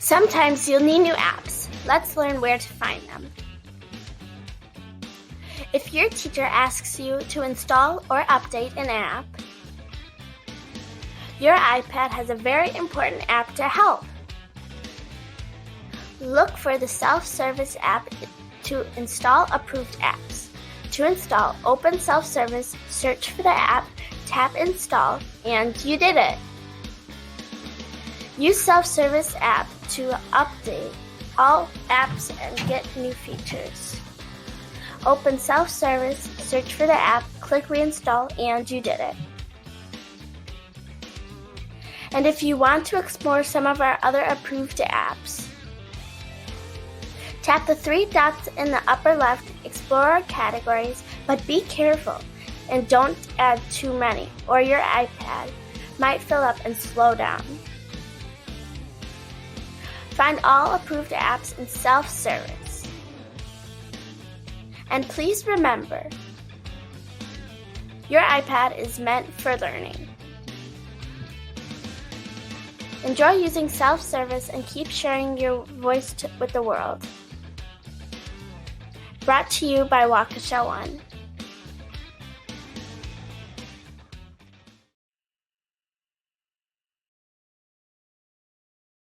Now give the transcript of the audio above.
Sometimes you'll need new apps. Let's learn where to find them. If your teacher asks you to install or update an app, your iPad has a very important app to help. Look for the self-service app to install approved apps. To install, open self-service, search for the app, tap install, and you did it. Use self-service app to update all apps and get new features. Open self-service, search for the app, click reinstall, and you did it. And if you want to explore some of our other approved apps, tap the 3 dots in the upper left, explore our categories, but be careful and don't add too many, or your iPad might fill up and slow down. Find all approved apps in self-service. And please remember, your iPad is meant for learning. Enjoy using self-service and keep sharing your voice with the world. Brought to you by Waukesha One.